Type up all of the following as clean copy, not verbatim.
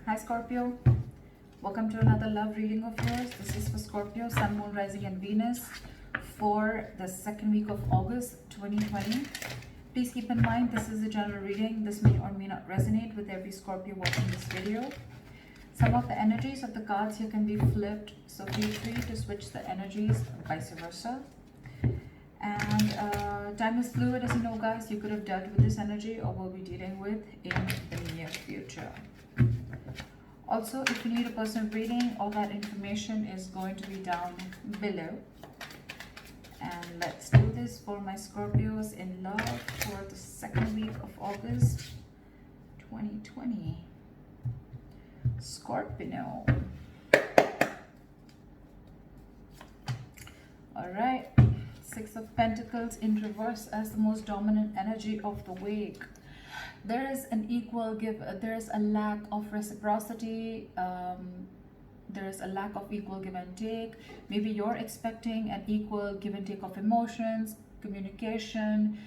Hi Scorpio, welcome to another love reading of yours. This is for Scorpio, Sun, Moon, Rising and Venus for the second week of August 2020. Please keep in mind this is a general reading. This may or may not resonate with every Scorpio watching this video. Some of the energies of the cards here can be flipped, so feel free to switch the energies, vice versa. And time is fluid, as you know guys. You could have dealt with this energy or will be dealing with in the near future. Also, if you need a personal reading, all that information is going to be down below. And let's do this for my Scorpios in love for the second week of August 2020. Scorpio. Alright, Six of Pentacles in reverse as the most dominant energy of the week. There is an equal give, there is a lack of reciprocity, there is a lack of equal give and take. Maybe you're expecting an equal give and take of emotions, communication,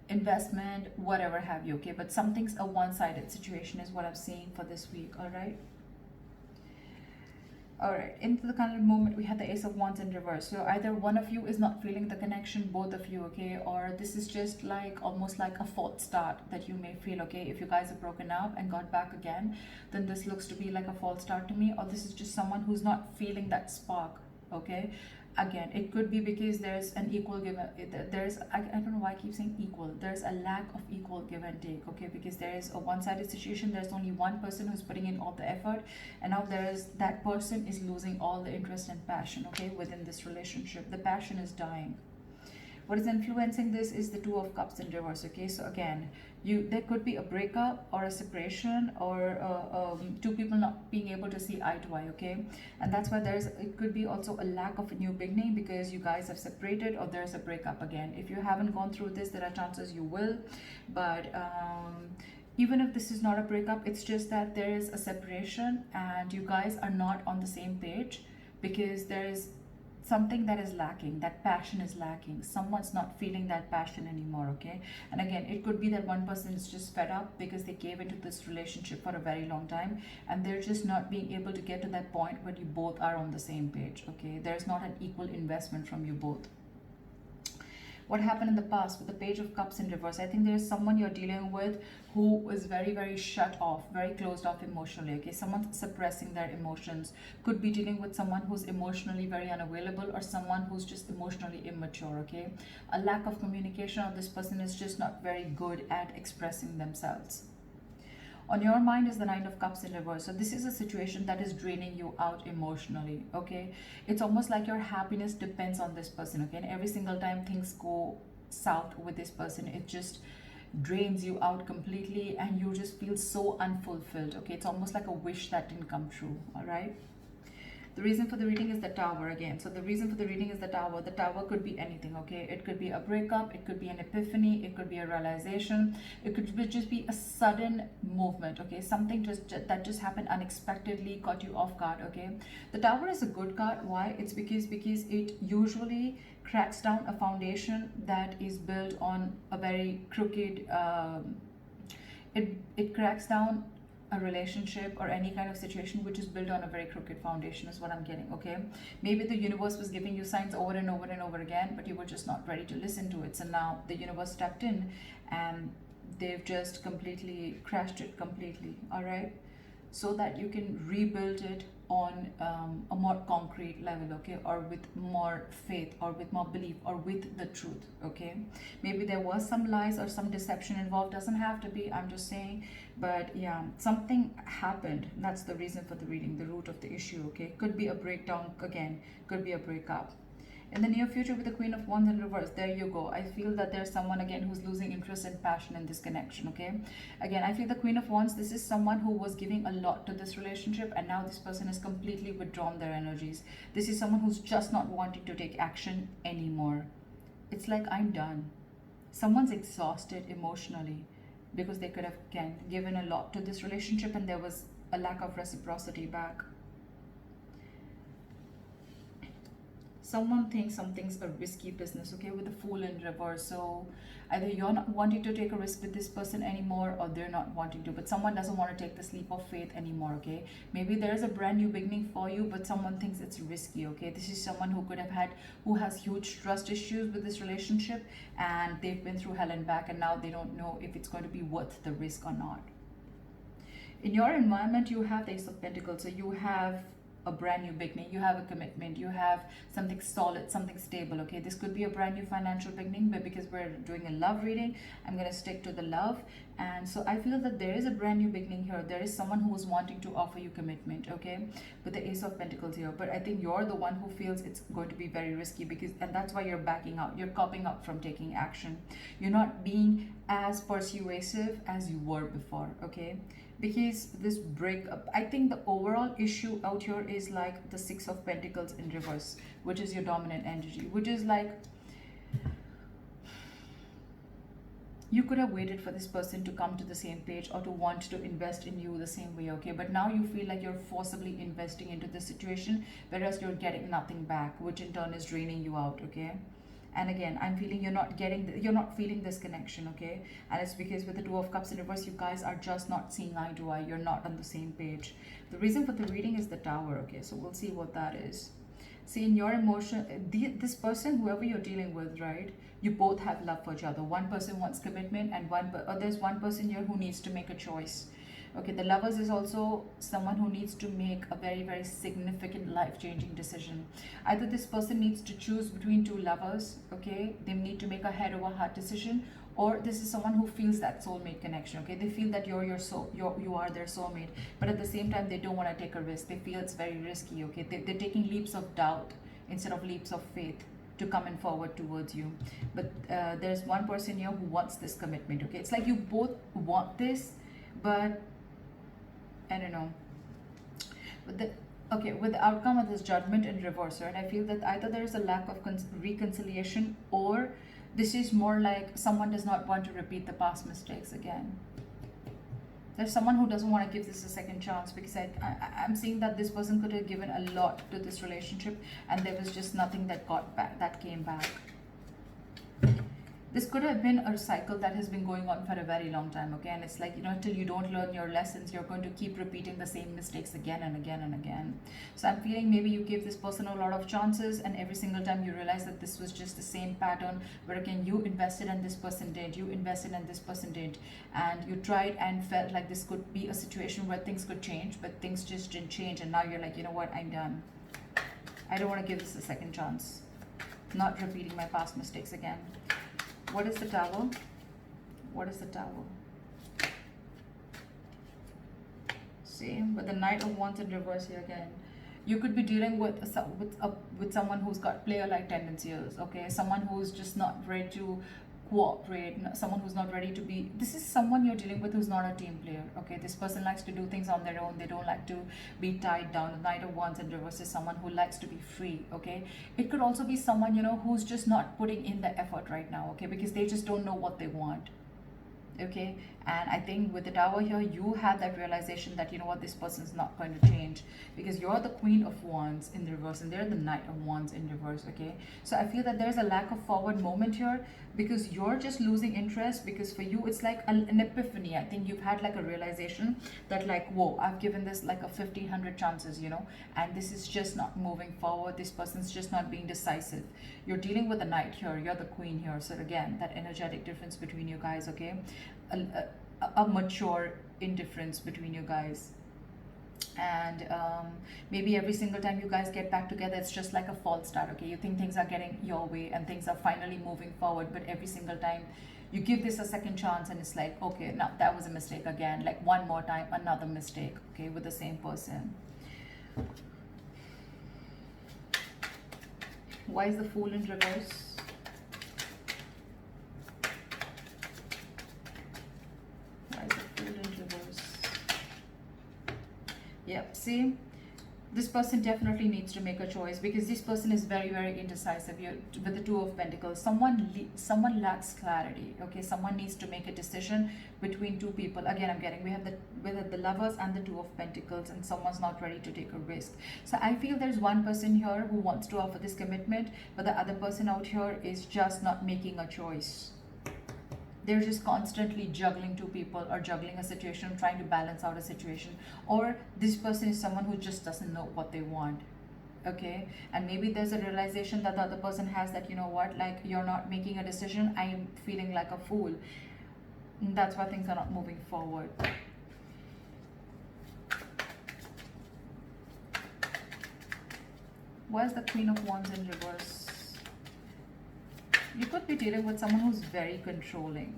investment, whatever have you, okay? But something's a one-sided situation is what I'm seeing for this week, all right? All right, into the kind of moment we had the Ace of Wands in reverse. So either one of you is not feeling the connection, both of you, okay? Or this is just like almost like a false start that you may feel, okay? If you guys are broken up and got back again, then this looks to be like a false start to me. Or this is just someone who's not feeling that spark, okay? Again, it could be because there's an equal give, there's, I don't know why I keep saying equal, there's a lack of equal give and take, okay? Because there is a one-sided situation, there's only one person who's putting in all the effort, and now there's, that person is losing all the interest and passion, okay, within this relationship. The passion is dying. What is influencing this is the Two of Cups in reverse, okay? So again, there could be a breakup or a separation or two people not being able to see eye to eye, okay? And that's why it could be also a lack of a new beginning because you guys have separated or there's a breakup again. If you haven't gone through this, there are chances you will, but even if this is not a breakup, it's just that there is a separation and you guys are not on the same page because there is something that is lacking, that passion is lacking. Someone's not feeling that passion anymore, okay? And again, it could be that one person is just fed up because they gave into this relationship for a very long time and they're just not being able to get to that point where you both are on the same page, okay? There's not an equal investment from you both. What happened in the past with the Page of Cups in reverse? I think there's someone you're dealing with who is very, very shut off, very closed off emotionally, okay? Someone's suppressing their emotions. Could be dealing with someone who's emotionally very unavailable or someone who's just emotionally immature, okay? A lack of communication, or this person is just not very good at expressing themselves. On your mind is the Nine of Cups in reverse. So this is a situation that is draining you out emotionally, okay? It's almost like your happiness depends on this person, okay? And every single time things go south with this person, it just drains you out completely and you just feel so unfulfilled, okay? It's almost like a wish that didn't come true, all right? The reason for the reading is the Tower again. So the reason for the reading is the Tower. The Tower could be anything, okay? It could be a breakup, it could be an epiphany, it could be a realization, it could just be a sudden movement, okay? Something that just happened unexpectedly, caught you off guard, okay? The Tower is a good card. Why? It's because it usually cracks down a foundation that is built on a very crooked, it cracks down a relationship or any kind of situation which is built on a very crooked foundation is what I'm getting, okay? Maybe the universe was giving you signs over and over and over again, but you were just not ready to listen to it. So now the universe stepped in and they've just completely crashed it completely, all right? So that you can rebuild it on a more concrete level, okay? Or with more faith or with more belief or with the truth, okay? Maybe there was some lies or some deception involved. Doesn't have to be, I'm just saying. But yeah, something happened. That's the reason for the reading, the root of the issue, okay? Could be a breakdown again, could be a breakup. In the near future with the Queen of Wands in reverse, there you go. I feel that there's someone again who's losing interest and passion in this connection, okay? Again, I feel the Queen of Wands, this is someone who was giving a lot to this relationship and now this person has completely withdrawn their energies. This is someone who's just not wanting to take action anymore. It's like, I'm done. Someone's exhausted emotionally because they could have, again, given a lot to this relationship and there was a lack of reciprocity back. Someone thinks something's a risky business, okay, with the Fool in reverse. So either you're not wanting to take a risk with this person anymore, or they're not wanting to, but someone doesn't want to take this leap of faith anymore, okay? Maybe there is a brand new beginning for you, but someone thinks it's risky, okay? This is someone who could have had, who has huge trust issues with this relationship, and they've been through hell and back, and now they don't know if it's going to be worth the risk or not. In your environment, you have the Ace of Pentacles, so you have a brand new beginning, you have a commitment, you have something solid, something stable, okay? This could be a brand new financial beginning, but because we're doing a love reading, I'm going to stick to the love. And so I feel that there is a brand new beginning here. There is someone who is wanting to offer you commitment, okay, with the Ace of Pentacles here. But I think you're the one who feels it's going to be very risky, because, and that's why you're backing out, you're copping up from taking action. You're not being as persuasive as you were before, okay? Because this breakup, I think the overall issue out here is like the Six of Pentacles in reverse, which is your dominant energy, which is like you could have waited for this person to come to the same page or to want to invest in you the same way, okay? But now you feel like you're forcibly investing into this situation, whereas you're getting nothing back, which in turn is draining you out, okay? And again, I'm feeling you're not feeling this connection, okay? And it's because with the Two of Cups in reverse, you guys are just not seeing eye to eye. You're not on the same page. The reason for the reading is the Tower, okay? So we'll see what that is. See, in your emotion, this person, whoever you're dealing with, right? You both have love for each other. One person wants commitment, and there's one person here who needs to make a choice. Okay, the Lovers is also someone who needs to make a very, very significant life-changing decision. Either this person needs to choose between two lovers, okay? They need to make a head over heart decision, or this is someone who feels that soulmate connection, okay? They feel that you are their soulmate, but at the same time, they don't want to take a risk. They feel it's very risky, okay? They're taking leaps of doubt instead of leaps of faith to come in forward towards you. But there's one person here who wants this commitment, okay? It's like you both want this, but I don't know. With the outcome of this Judgment in reverse, right? I feel that either there is a lack of reconciliation, or this is more like someone does not want to repeat the past mistakes again. There's someone who doesn't want to give this a second chance, because I'm seeing that this person could have given a lot to this relationship, and there was just nothing that came back. This could have been a cycle that has been going on for a very long time, okay? And it's like, till you don't learn your lessons, you're going to keep repeating the same mistakes again and again and again. So I'm feeling maybe you give this person a lot of chances, and every single time you realize that this was just the same pattern, where again, you invested and this person did, you invested and this person did, and you tried and felt like this could be a situation where things could change, but things just didn't change, and now you're like, you know what, I'm done. I don't want to give this a second chance. Not repeating my past mistakes again. What is the Tower? What is the Tower? See, with the Knight of Wands in reverse here again. You could be dealing with someone who's got player-like tendencies, okay? Someone who's just not ready to cooperate, someone who's not ready to be, this is someone you're dealing with who's not a team player, okay? This person likes to do things on their own. They don't like to be tied down. The Knight of Wands in reverse is someone who likes to be free, okay? It could also be someone, who's just not putting in the effort right now, okay? Because they just don't know what they want, okay? And I think with the Tower here, you have that realization that, this person's not going to change, because you're the Queen of Wands in reverse and they're the Knight of Wands in reverse, okay? So I feel that there's a lack of forward moment here, because you're just losing interest, because for you it's like an epiphany. I think you've had like a realization that like, whoa, I've given this like a 1,500 chances, and this is just not moving forward. This person's just not being decisive. You're dealing with the Knight here, you're the Queen here. So again, that energetic difference between you guys, okay? A mature indifference between you guys. And maybe every single time you guys get back together, it's just like a false start, okay? You think things are getting your way and things are finally moving forward, but every single time you give this a second chance, and it's like, okay, now that was a mistake again, like one more time, another mistake, okay, with the same person. Why is the Fool in reverse? Why is the Fool in reverse? Yep, see, This person definitely needs to make a choice, because this person is very, very indecisive. You, with the Two of Pentacles, someone lacks clarity. Okay, someone needs to make a decision between two people. Again, I'm getting, we have the Lovers and the Two of Pentacles, and someone's not ready to take a risk. So I feel there's one person here who wants to offer this commitment, but the other person out here is just not making a choice. They're just constantly juggling two people, or juggling a situation, trying to balance out a situation. Or this person is someone who just doesn't know what they want. Okay, and maybe there's a realization that the other person has, that you know what, like, you're not making a decision, I am feeling like a fool. And that's why things are not moving forward. Why is the Queen of Wands in reverse? You could be dealing with someone who's very controlling,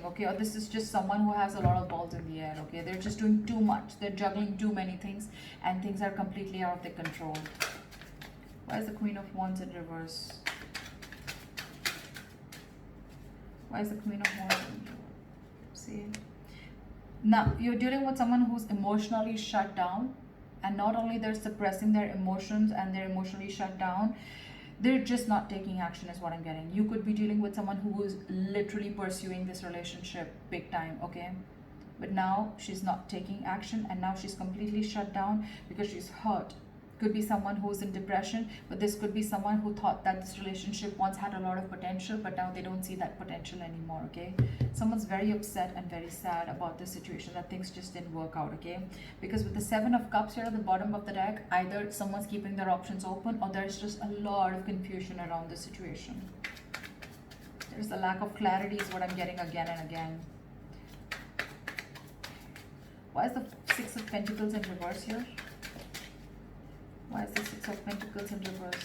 okay? Or this is just someone who has a lot of balls in the air, okay? They're just doing too much. They're juggling too many things, and things are completely out of their control. Why is the Queen of Wands in reverse? Why is the Queen of Wands in reverse? See? Now, you're dealing with someone who's emotionally shut down, and not only they're suppressing their emotions and they're emotionally shut down, they're just not taking action, is what I'm getting. You could be dealing with someone who is literally pursuing this relationship big time, okay? But now she's not taking action, and now she's completely shut down because she's hurt. Could be someone who's in depression, but this could be someone who thought that this relationship once had a lot of potential, but now they don't see that potential anymore, okay? Someone's very upset and very sad about this situation, that things just didn't work out, okay? Because with the Seven of Cups here at the bottom of the deck, either someone's keeping their options open, or there's just a lot of confusion around the situation. There's a lack of clarity is what I'm getting again and again. Why is the Six of Pentacles in reverse here? Why is the Six of Pentacles in reverse?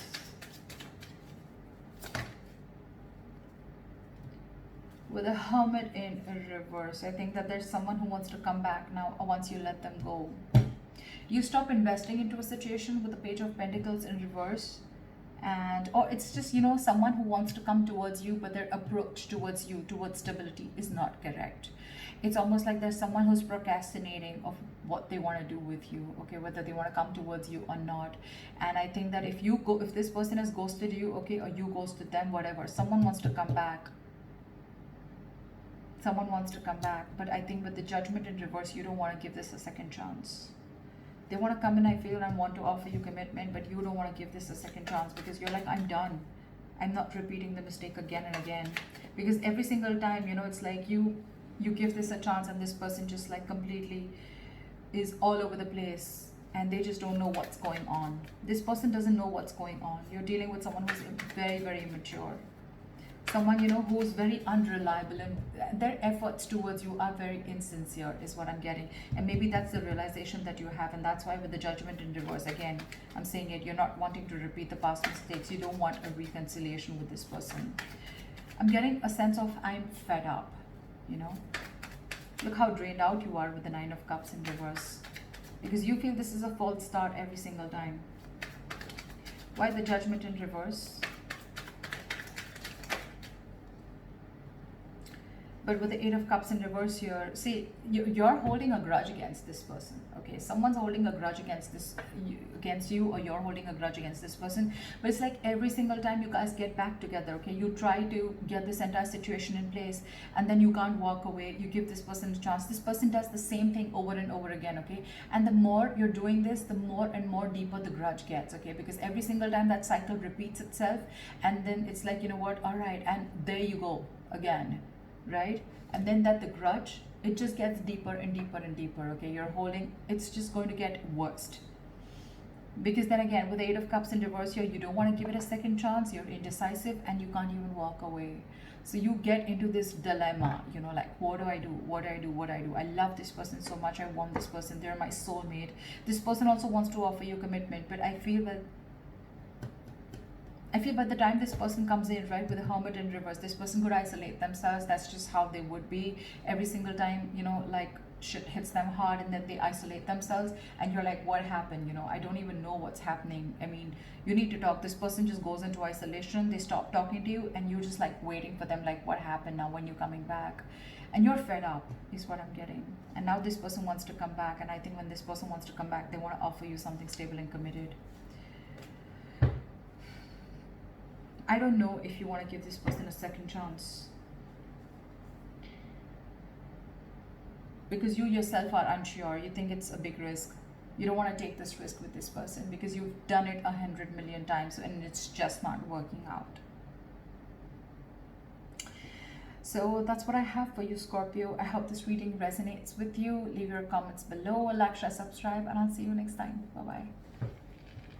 With a Hermit in reverse, I think that there's someone who wants to come back now once you let them go. You stop investing into a situation with the Page of Pentacles in reverse. And or it's just, you know, someone who wants to come towards you, but their approach towards you, towards stability, is not correct. It's almost like there's someone who's procrastinating of what they want to do with you, okay, whether they want to come towards you or not. And I think that if this person has ghosted you, okay, or you ghosted them, whatever, someone wants to come back. Someone wants to come back. But I think with the Judgment in reverse, you don't want to give this a second chance. They want to come in, I feel, and want to offer you commitment, but you don't want to give this a second chance, because you're like, I'm done. I'm not repeating the mistake again and again. Because every single time, you know, it's like you give this a chance, and this person just like completely is all over the place, and they just don't know what's going on. This person doesn't know what's going on. You're dealing with someone who's very, very immature. Someone, you know, who's very unreliable, and their efforts towards you are very insincere, is what I'm getting. And maybe that's the realization that you have, and that's why with the Judgment in reverse, again, I'm saying it, you're not wanting to repeat the past mistakes. You don't want a reconciliation with this person. I'm getting a sense of, I'm fed up, you know. Look how drained out you are with the Nine of Cups in reverse, because you feel this is a false start every single time. Why the Judgment in reverse? But with the Eight of Cups in reverse here, see, you're holding a grudge against this person, okay? Someone's holding a grudge against you, or you're holding a grudge against this person. But it's like every single time you guys get back together, okay, you try to get this entire situation in place, and then you can't walk away. You give this person a chance. This person does the same thing over and over again, okay? And the more you're doing this, the more and more deeper the grudge gets, okay? Because every single time that cycle repeats itself, and then it's like, you know what, all right, and there you go again. Right? And then that the grudge, it just gets deeper and deeper and deeper, okay? You're holding, it's just going to get worse. Because then again, with the Eight of Cups in reverse here, you don't want to give it a second chance. You're indecisive, and you can't even walk away. So you get into this dilemma, you know, like, what do I do? What do I do? What do I do? I love this person so much. I want this person. They're my soulmate. This person also wants to offer you commitment, but I feel by the time this person comes in, right, with the Hermit in reverse, this person could isolate themselves. That's just how they would be. Every single time, you know, like, shit hits them hard, and then they isolate themselves, and you're like, what happened? You know, I don't even know what's happening. I mean, you need to talk. This person just goes into isolation, they stop talking to you, and you're just like waiting for them, like, what happened now, when you're coming back? And you're fed up, is what I'm getting. And now this person wants to come back, and I think when this person wants to come back, they want to offer you something stable and committed. I don't know if you want to give this person a second chance, because you yourself are unsure. You think it's a big risk. You don't want to take this risk with this person because you've done it 100 million times and it's just not working out. So that's what I have for you, Scorpio. I hope this reading resonates with you. Leave your comments below, like, share, subscribe, and I'll see you next time. Bye bye.